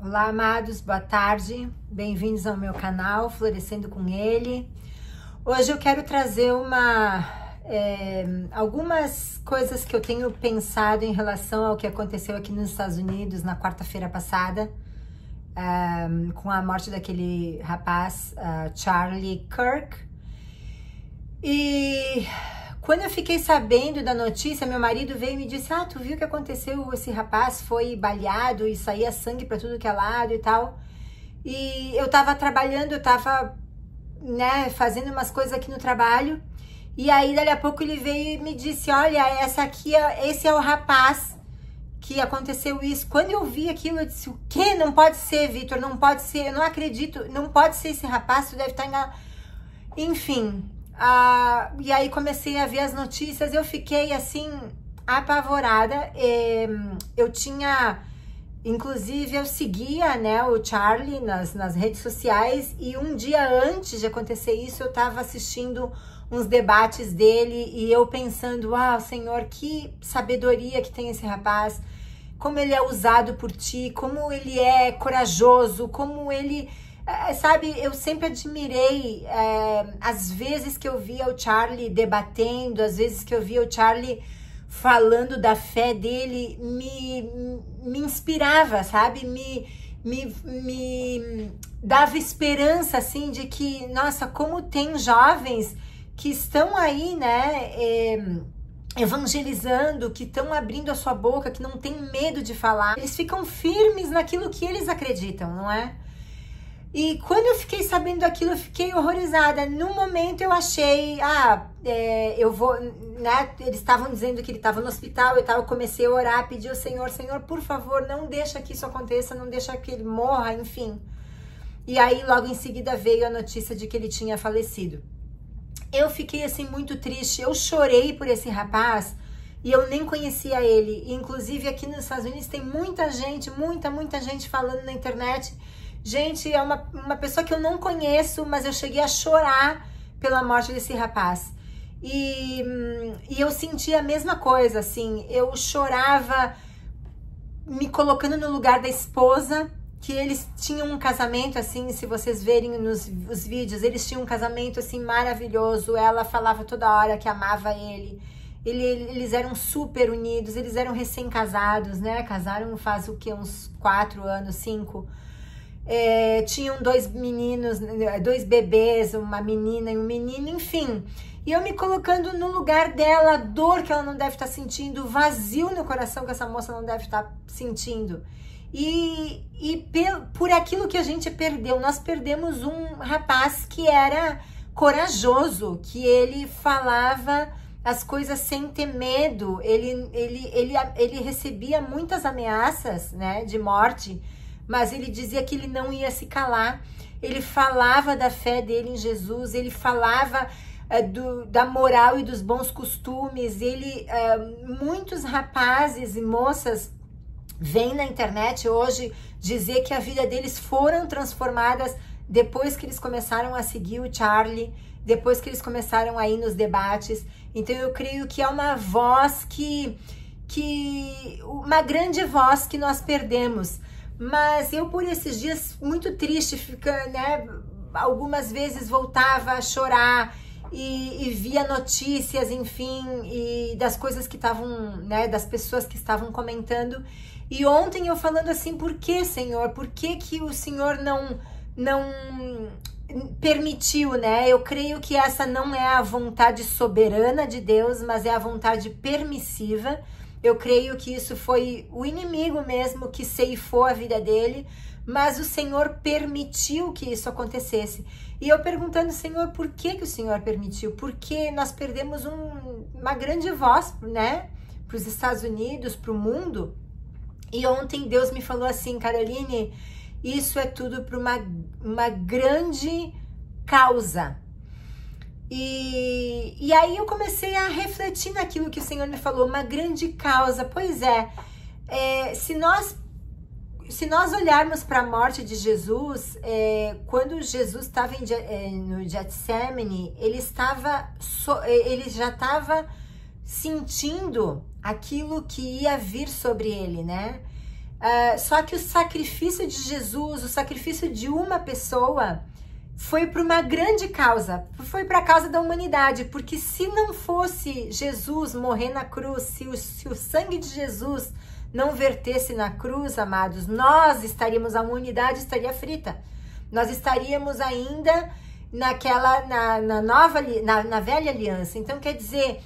Olá, amados, boa tarde, bem-vindos ao meu canal Florescendo com Ele. Hoje eu quero trazer algumas coisas que eu tenho pensado em relação ao que aconteceu aqui nos Estados Unidos na quarta-feira passada, com a morte daquele rapaz, Charlie Kirk. E quando eu fiquei sabendo da notícia, meu marido veio e me disse: tu viu o que aconteceu? Esse rapaz foi baleado e saía sangue pra tudo que é lado e tal. E eu tava trabalhando, eu tava, fazendo umas coisas aqui no trabalho. E aí, dali a pouco, ele veio e me disse: olha, esse é o rapaz que aconteceu isso. Quando eu vi aquilo, eu disse: o quê? Não pode ser, Vitor, não pode ser, eu não acredito, não pode ser esse rapaz, tu deve estar enganado. Enfim... e aí comecei a ver as notícias, eu fiquei assim, apavorada. Eu tinha, inclusive eu seguia, o Charlie nas redes sociais, e um dia antes de acontecer isso, eu tava assistindo uns debates dele, e eu pensando: Senhor, que sabedoria que tem esse rapaz, como ele é usado por ti, como ele é corajoso, como ele... Sabe, eu sempre admirei as vezes que eu via o Charlie debatendo, as vezes que eu via o Charlie falando da fé dele, me inspirava, sabe? Me dava esperança, assim, de que, nossa, como tem jovens que estão aí, evangelizando, que estão abrindo a sua boca, que não tem medo de falar. Eles ficam firmes naquilo que eles acreditam, não é? E quando eu fiquei sabendo daquilo, eu fiquei horrorizada. No momento eu achei, eu vou, eles estavam dizendo que ele estava no hospital e tal, eu comecei a orar, pedir ao Senhor: Senhor, por favor, não deixa que isso aconteça, não deixa que ele morra, enfim. E aí logo em seguida veio a notícia de que ele tinha falecido. Eu fiquei assim muito triste, eu chorei por esse rapaz e eu nem conhecia ele. E, inclusive aqui nos Estados Unidos tem muita gente, muita gente falando na internet. Gente, é uma pessoa que eu não conheço, mas eu cheguei a chorar pela morte desse rapaz. E eu senti a mesma coisa, assim, eu chorava me colocando no lugar da esposa, que eles tinham um casamento, assim, se vocês verem os vídeos, eles tinham um casamento, assim, maravilhoso. Ela falava toda hora que amava ele. Eles eram super unidos, eles eram recém-casados, Casaram faz o quê? Uns 4 anos, 5. Tinham 2 meninos, 2 bebês, uma menina e um menino, enfim. E eu me colocando no lugar dela, a dor que ela não deve estar sentindo, o vazio no coração que essa moça não deve estar sentindo. E por aquilo que a gente perdeu, nós perdemos um rapaz que era corajoso, que ele falava as coisas sem ter medo, ele recebia muitas ameaças, de morte, mas ele dizia que ele não ia se calar. Ele falava da fé dele em Jesus, ele falava da moral e dos bons costumes. Muitos rapazes e moças vêm na internet hoje dizer que a vida deles foram transformadas depois que eles começaram a seguir o Charlie, depois que eles começaram a ir nos debates. Então eu creio que é uma voz uma grande voz que nós perdemos. Mas eu, por esses dias, muito triste, algumas vezes voltava a chorar e via notícias, enfim, e das coisas que estavam, das pessoas que estavam comentando. E ontem eu falando assim: por que, Senhor? Por que o Senhor não permitiu, Eu creio que essa não é a vontade soberana de Deus, mas é a vontade permissiva. Eu creio que isso foi o inimigo mesmo que ceifou a vida dele, mas o Senhor permitiu que isso acontecesse. E eu perguntando: Senhor, por que o Senhor permitiu? Porque nós perdemos uma grande voz, para os Estados Unidos, para o mundo. E ontem Deus me falou assim: Caroline, isso é tudo para uma grande causa. E aí eu comecei a refletir naquilo que o Senhor me falou, uma grande causa. Pois se nós olharmos para a morte de Jesus, quando Jesus estava no Getsemane, ele já estava sentindo aquilo que ia vir sobre ele, Só que o sacrifício de Jesus, o sacrifício de uma pessoa, foi para uma grande causa, foi para a causa da humanidade, porque se não fosse Jesus morrer na cruz, se o sangue de Jesus não vertesse na cruz, amados, nós estaríamos, a humanidade estaria frita, nós estaríamos ainda na velha aliança. Então quer dizer,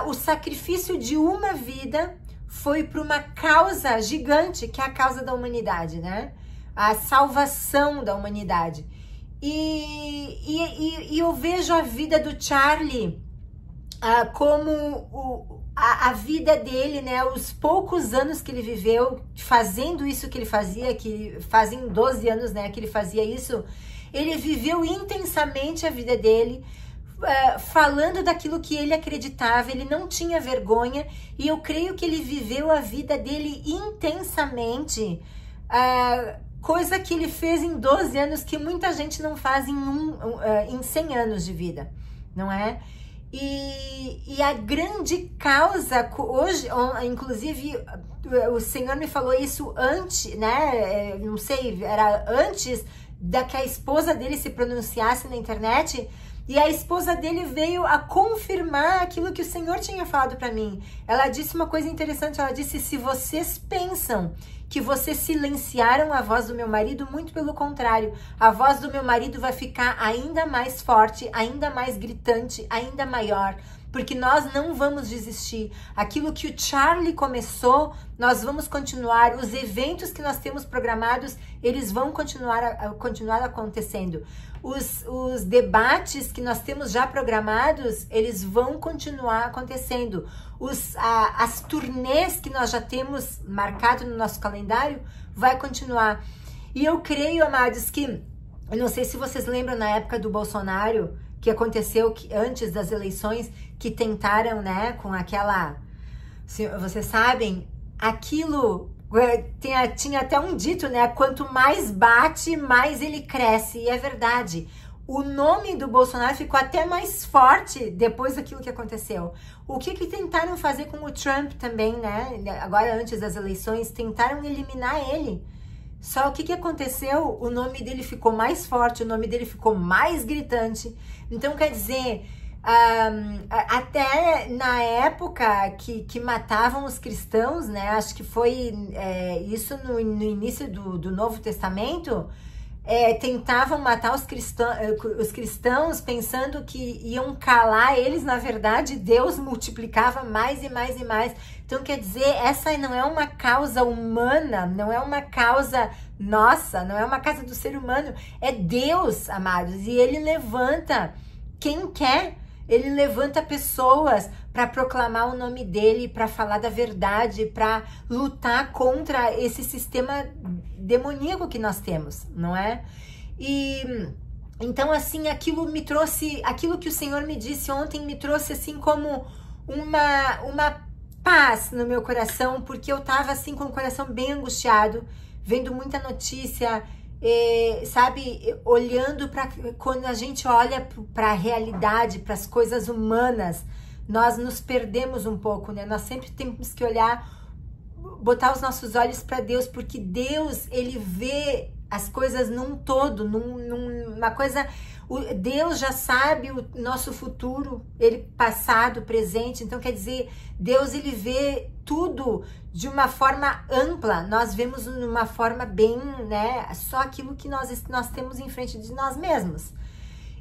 o sacrifício de uma vida foi para uma causa gigante, que é a causa da humanidade, né? A salvação da humanidade. E eu vejo a vida do Charlie como a vida dele, né? Os poucos anos que ele viveu fazendo isso que ele fazia, que fazem 12 anos, né, que ele fazia isso, ele viveu intensamente a vida dele, falando daquilo que ele acreditava, ele não tinha vergonha, e eu creio que ele viveu a vida dele intensamente, coisa que ele fez em 12 anos, que muita gente não faz em 100 anos de vida, não é? E a grande causa, hoje, inclusive, o Senhor me falou isso antes, né? Não sei, era antes da que a esposa dele se pronunciasse na internet, e a esposa dele veio a confirmar aquilo que o Senhor tinha falado para mim. Ela disse uma coisa interessante, ela disse: se vocês pensam que vocês silenciaram a voz do meu marido, muito pelo contrário, a voz do meu marido vai ficar ainda mais forte, ainda mais gritante, ainda maior, porque nós não vamos desistir. Aquilo que o Charlie começou, nós vamos continuar. Os eventos que nós temos programados, eles vão continuar acontecendo. Os debates que nós temos já programados, eles vão continuar acontecendo. As turnês que nós já temos marcado no nosso calendário, vai continuar. E eu creio, amados, que, eu não sei se vocês lembram na época do Bolsonaro, que aconteceu antes das eleições, que tentaram, né, com aquela, vocês sabem, aquilo, tinha até um dito, né, quanto mais bate, mais ele cresce, e é verdade. O nome do Bolsonaro ficou até mais forte depois daquilo que aconteceu. O que tentaram fazer com o Trump também, né, agora antes das eleições, tentaram eliminar ele. Só o que aconteceu? O nome dele ficou mais forte, o nome dele ficou mais gritante. Então, quer dizer, até na época que matavam os cristãos, né? Acho que foi isso no início do Novo Testamento. Tentavam matar os cristãos pensando que iam calar eles. Na verdade, Deus multiplicava mais e mais e mais. Então, quer dizer, essa não é uma causa humana, não é uma causa nossa, não é uma causa do ser humano, é Deus, amados, e Ele levanta quem quer, Ele levanta pessoas para proclamar o nome dEle, para falar da verdade, para lutar contra esse sistema demoníaco que nós temos, não é? E então, assim, aquilo que o Senhor me disse ontem me trouxe assim como uma paz no meu coração, porque eu tava assim com o coração bem angustiado, vendo muita notícia, sabe, olhando para, quando a gente olha para a realidade, para as coisas humanas, nós nos perdemos um pouco, né? Nós sempre temos que olhar, botar os nossos olhos para Deus, porque Deus, Ele vê as coisas num todo, numa coisa. Deus já sabe o nosso futuro, Ele passado, presente. Então, quer dizer, Deus, Ele vê tudo de uma forma ampla. Nós vemos numa forma bem, né? Só aquilo que nós temos em frente de nós mesmos.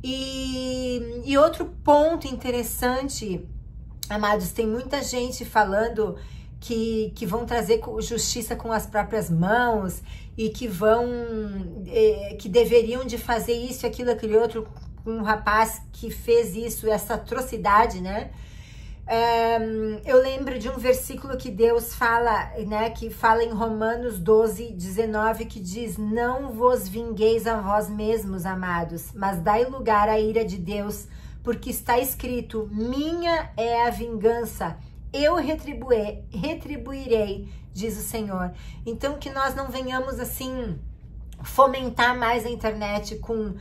E outro ponto interessante, amados, tem muita gente falando que vão trazer justiça com as próprias mãos e que que deveriam de fazer isso, aquilo, aquele outro, um rapaz que fez isso, essa atrocidade, né? Eu lembro de um versículo que Deus fala, né, que fala em Romanos 12, 19, que diz: não vos vingueis a vós mesmos, amados, mas dai lugar à ira de Deus, porque está escrito: minha é a vingança, eu retribuirei, diz o Senhor. Então, que nós não venhamos assim fomentar mais a internet com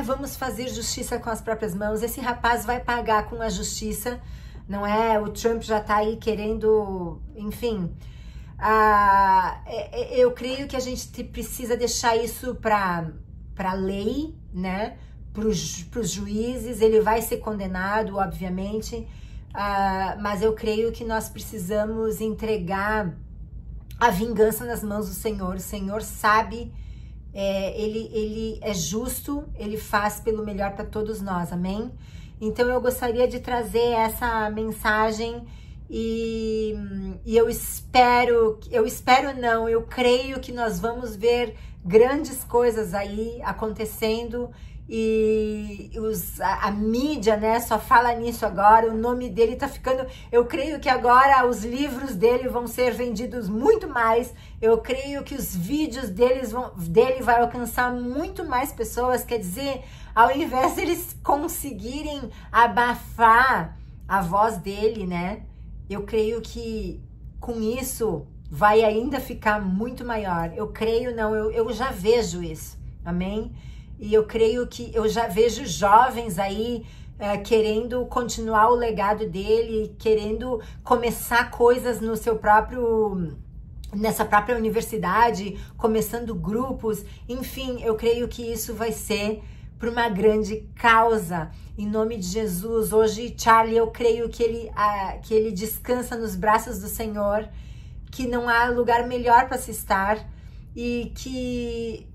vamos fazer justiça com as próprias mãos, esse rapaz vai pagar com a justiça, não é? O Trump já tá aí querendo, enfim, Eu creio que a gente precisa deixar isso para a lei, né? Para os juízes. Ele vai ser condenado, obviamente, mas eu creio que nós precisamos entregar a vingança nas mãos do Senhor. O Senhor sabe, ele é justo, ele faz pelo melhor para todos nós, amém? Então eu gostaria de trazer essa mensagem e eu creio que nós vamos ver grandes coisas aí acontecendo. E a mídia, né, só fala nisso agora, o nome dele tá ficando... Eu creio que agora os livros dele vão ser vendidos muito mais, eu creio que os vídeos dele vai alcançar muito mais pessoas, quer dizer, ao invés deles conseguirem abafar a voz dele, né, eu creio que com isso vai ainda ficar muito maior. Eu creio, não, eu já vejo isso, amém? E eu creio que eu já vejo jovens aí querendo continuar o legado dele, querendo começar coisas no seu próprio, nessa própria universidade, começando grupos. Enfim, eu creio que isso vai ser por uma grande causa. Em nome de Jesus, hoje, Charlie, eu creio que ele descansa nos braços do Senhor, que não há lugar melhor para se estar, e que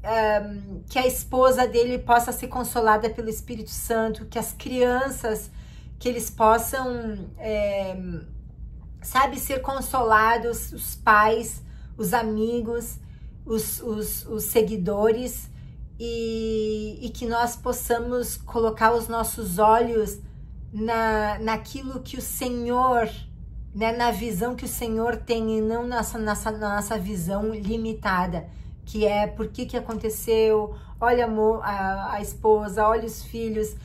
a esposa dele possa ser consolada pelo Espírito Santo, que as crianças, que eles possam, ser consolados, os pais, os amigos, os seguidores, e que nós possamos colocar os nossos olhos naquilo que o Senhor, né, na visão que o Senhor tem, e não na nossa visão limitada, que é por que aconteceu, olha amor, a esposa, olha os filhos.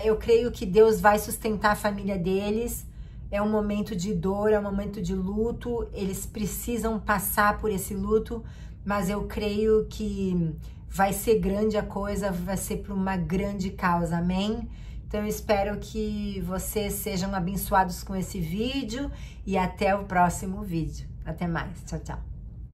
Eu creio que Deus vai sustentar a família deles. É um momento de dor, é um momento de luto, eles precisam passar por esse luto, mas eu creio que vai ser grande a coisa, vai ser por uma grande causa, amém? Então eu espero que vocês sejam abençoados com esse vídeo e até o próximo vídeo. Até mais. Tchau, tchau.